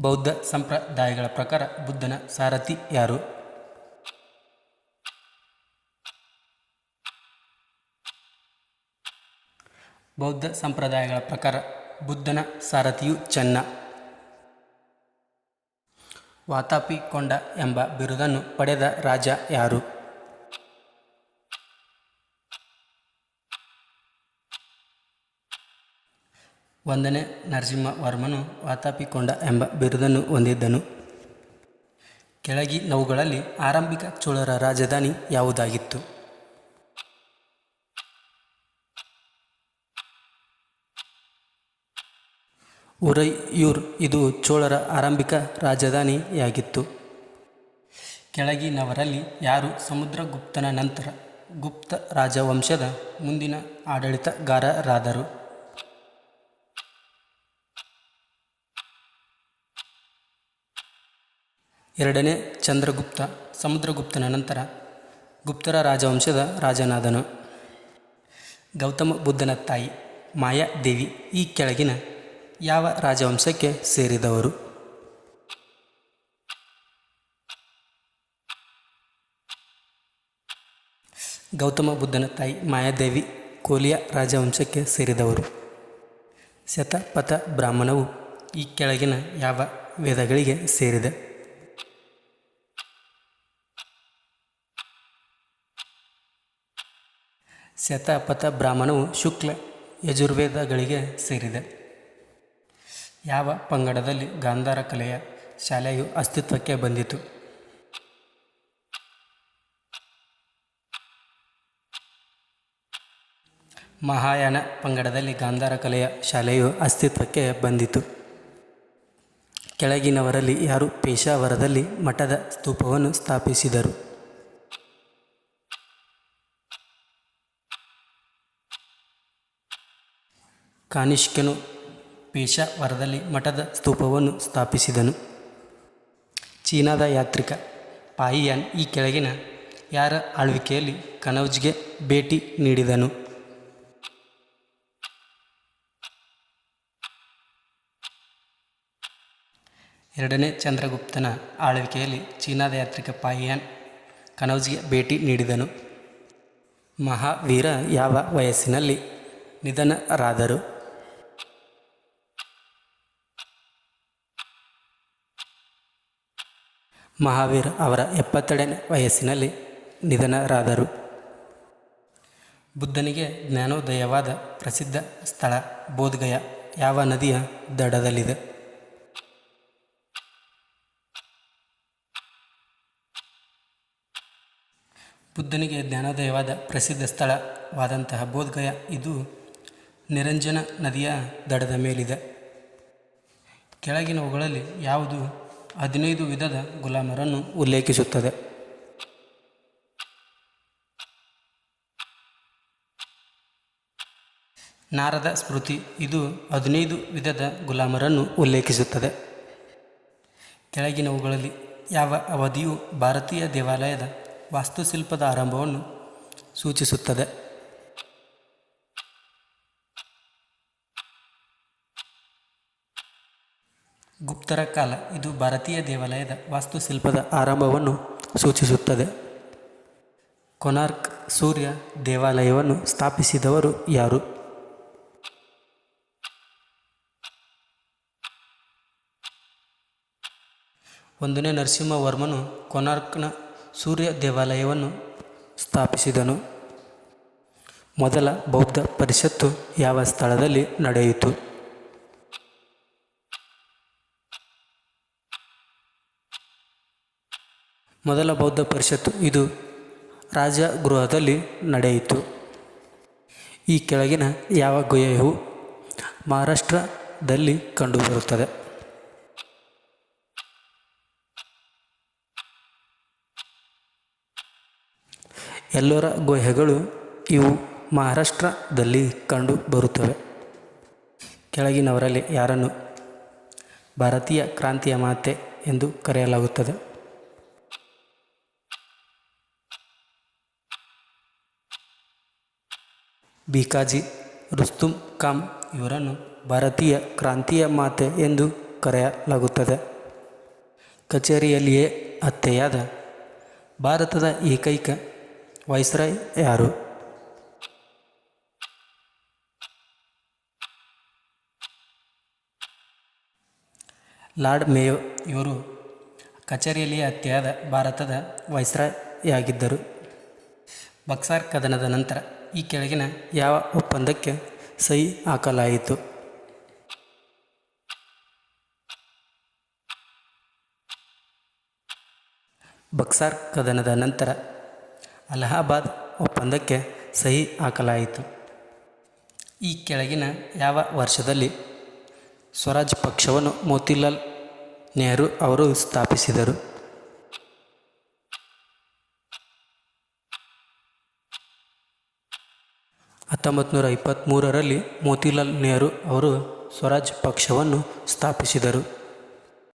ಬೌದ್ಧ ಸಂಪ್ರದಾಯಗಳ ಪ್ರಕಾರ ಬುದ್ಧನ ಸಾರಥಿ ಯಾರು? ಬೌದ್ಧ ಸಂಪ್ರದಾಯಗಳ ಪ್ರಕಾರ ಬುದ್ಧನ ಸಾರಥಿಯು ಚೆನ್ನ. ವಾತಾಪಿಕೊಂಡ ಎಂಬ ಬಿರುದನ್ನು ಪಡೆದ ರಾಜ ಯಾರು? ಒಂದನೇ ನರಸಿಂಹವರ್ಮನು ವಾತಾಪಿಕೊಂಡ ಎಂಬ ಬಿರುದನ್ನು ಹೊಂದಿದ್ದನು. ಕೆಳಗಿನವುಗಳಲ್ಲಿ ಆರಂಭಿಕ ಚೋಳರ ರಾಜಧಾನಿ ಯಾವುದಾಗಿತ್ತು? ಉರೈಯೂರು ಇದು ಚೋಳರ ಆರಂಭಿಕ ರಾಜಧಾನಿಯಾಗಿತ್ತು. ಕೆಳಗಿನವರಲ್ಲಿ ಯಾರು ಸಮುದ್ರಗುಪ್ತನ ನಂತರ ಗುಪ್ತ ರಾಜವಂಶದ ಮುಂದಿನ ಆಡಳಿತಗಾರರಾದರು? ಎರಡನೇ ಚಂದ್ರಗುಪ್ತ ಸಮುದ್ರಗುಪ್ತನ ನಂತರ ಗುಪ್ತರ ರಾಜವಂಶದ ರಾಜನಾದನು. ಗೌತಮ ಬುದ್ಧನ ತಾಯಿ ಮಾಯಾದೇವಿ ಈ ಕೆಳಗಿನ ಯಾವ ರಾಜವಂಶಕ್ಕೆ ಸೇರಿದವರು? ಗೌತಮ ಬುದ್ಧನ ತಾಯಿ ಮಾಯಾದೇವಿ ಕೋಲಿಯ ರಾಜವಂಶಕ್ಕೆ ಸೇರಿದವರು. ಶತಪಥ ಬ್ರಾಹ್ಮಣವು ಈ ಕೆಳಗಿನ ಯಾವ ವೇದಗಳಿಗೆ ಸೇರಿದೆ? ಶತಪಥ ಬ್ರಾಹ್ಮಣವು ಶುಕ್ಲ ಯಜುರ್ವೇದಗಳಿಗೆ ಸೇರಿದೆ. ಯಾವ ಪಂಗಡದಲ್ಲಿ ಗಾಂಧಾರ ಕಲೆಯ ಶಾಲೆಯು ಅಸ್ತಿತ್ವಕ್ಕೆ ಬಂದಿತು? ಮಹಾಯಾನ ಪಂಗಡದಲ್ಲಿ ಗಾಂಧಾರ ಕಲೆಯ ಶಾಲೆಯು ಅಸ್ತಿತ್ವಕ್ಕೆ ಬಂದಿತು. ಕೆಳಗಿನವರಲ್ಲಿ ಯಾರು ಪೇಶಾವರದಲ್ಲಿ ಮಠದ ಸ್ತೂಪವನ್ನು ಸ್ಥಾಪಿಸಿದರು? ಕಾನಿಷ್ಕನು ಪೇಶಾವರದಲ್ಲಿ ಮಠದ ಸ್ತೂಪವನ್ನು ಸ್ಥಾಪಿಸಿದನು. ಚೀನಾದ ಯಾತ್ರಿಕ ಪಾಯಿಯಾನ್ ಈ ಕೆಳಗಿನ ಯಾರ ಆಳ್ವಿಕೆಯಲ್ಲಿ ಕನೌಜ್ಗೆ ಭೇಟಿ ನೀಡಿದನು? ಎರಡನೇ ಚಂದ್ರಗುಪ್ತನ ಆಳ್ವಿಕೆಯಲ್ಲಿ ಚೀನಾದ ಯಾತ್ರಿಕ ಪಾಯಿಯಾನ್ ಕನೌಜ್ಗೆ ಭೇಟಿ ನೀಡಿದನು. ಮಹಾವೀರ ಯಾವ ವಯಸ್ಸಿನಲ್ಲಿ ನಿಧನರಾದರು? ಮಹಾವೀರ ಅವರ 70ನೇ ವಯಸ್ಸಿನಲ್ಲಿ ನಿಧನರಾದರು. ಬುದ್ಧನಿಗೆ ಜ್ಞಾನೋದಯವಾದ ಪ್ರಸಿದ್ಧ ಸ್ಥಳ ಬೋಧ್ಗಯಾ ಯಾವ ನದಿಯ ದಡದಲ್ಲಿದೆ? ಬುದ್ಧನಿಗೆ ಜ್ಞಾನೋದಯವಾದ ಪ್ರಸಿದ್ಧ ಸ್ಥಳವಾದಂತಹ ಬೋಧ್ಗಯಾ ಇದು ನಿರಂಜನ ನದಿಯ ದಡದ ಮೇಲಿದೆ. ಕೆಳಗಿನವುಗಳಲ್ಲಿ ಯಾವುದು 15 ವಿಧದ ಗುಲಾಮರನ್ನು ಉಲ್ಲೇಖಿಸುತ್ತದೆ? ನಾರದ ಸ್ಮೃತಿ ಇದು 15 ವಿಧದ ಗುಲಾಮರನ್ನು ಉಲ್ಲೇಖಿಸುತ್ತದೆ. ಕೆಳಗಿನವುಗಳಲ್ಲಿ ಯಾವ ಅವಧಿಯು ಭಾರತೀಯ ದೇವಾಲಯದ ವಾಸ್ತುಶಿಲ್ಪದ ಆರಂಭವನ್ನು ಸೂಚಿಸುತ್ತದೆ? ಗುಪ್ತರ ಕಾಲ ಇದು ಭಾರತೀಯ ದೇವಾಲಯದ ವಾಸ್ತುಶಿಲ್ಪದ ಆರಂಭವನ್ನು ಸೂಚಿಸುತ್ತದೆ. ಕೊನಾರ್ಕ್ ಸೂರ್ಯ ದೇವಾಲಯವನ್ನು ಸ್ಥಾಪಿಸಿದವರು ಯಾರು? ಒಂದನೇ ನರಸಿಂಹವರ್ಮನು ಕೊನಾರ್ಕ್ನ ಸೂರ್ಯ ದೇವಾಲಯವನ್ನು ಸ್ಥಾಪಿಸಿದನು. ಮೊದಲ ಬೌದ್ಧ ಪರಿಷತ್ತು ಯಾವ ಸ್ಥಳದಲ್ಲಿ ನಡೆಯಿತು? ಮೊದಲ ಬೌದ್ಧ ಪರಿಷತ್ತು ಇದು ರಾಜಗೃಹದಲ್ಲಿ ನಡೆಯಿತು. ಈ ಕೆಳಗಿನ ಯಾವ ಗುಹೆಯು ಮಹಾರಾಷ್ಟ್ರದಲ್ಲಿ ಕಂಡುಬರುತ್ತದೆ? ಎಲ್ಲೋರ ಗುಹೆಗಳು ಇವು ಮಹಾರಾಷ್ಟ್ರದಲ್ಲಿ ಕಂಡುಬರುತ್ತವೆ. ಕೆಳಗಿನವರಲ್ಲಿ ಯಾರನ್ನು ಭಾರತೀಯ ಕ್ರಾಂತಿಯ ಮಾತೆ ಎಂದು ಕರೆಯಲಾಗುತ್ತದೆ? ಭಿಕಾಜಿ ರುಸ್ತುಂ ಖಾನ್ ಇವರನ್ನು ಭಾರತೀಯ ಕ್ರಾಂತಿಯ ಮಾತೆ ಎಂದು ಕರೆಯಲಾಗುತ್ತದೆ. ಕಚೇರಿಯಲ್ಲಿಯೇ ಹತ್ಯೆಯಾದ ಭಾರತದ ಏಕೈಕ ವೈಸ್ರಾಯ್ ಯಾರು? Lord Mayo. ಇವರು ಕಚೇರಿಯಲ್ಲಿಯೇ ಹತ್ಯೆಯಾದ ಭಾರತದ ವೈಸ್ರಾಯ್ ಬಕ್ಸಾರ್ ಕದನದ ನಂತರ ಈ ಕೆಳಗಿನ ಯಾವ ಒಪ್ಪಂದಕ್ಕೆ ಸಹಿ ಹಾಕಲಾಯಿತು? ಬಕ್ಸಾರ್ ಕದನದ ನಂತರ ಅಲಹಾಬಾದ್ ಒಪ್ಪಂದಕ್ಕೆ ಸಹಿ ಹಾಕಲಾಯಿತು. ಈ ಕೆಳಗಿನ ಯಾವ ವರ್ಷದಲ್ಲಿ ಸ್ವರಾಜ್ ಪಕ್ಷವನ್ನು ಮೋತಿಲಾಲ್ ನೆಹರು ಅವರು ಸ್ಥಾಪಿಸಿದರು? 1923ರಲ್ಲಿ ಮೋತಿಲಾಲ್ ನೆಹರು ಅವರು ಸ್ವರಾಜ್ ಪಕ್ಷವನ್ನು ಸ್ಥಾಪಿಸಿದರು.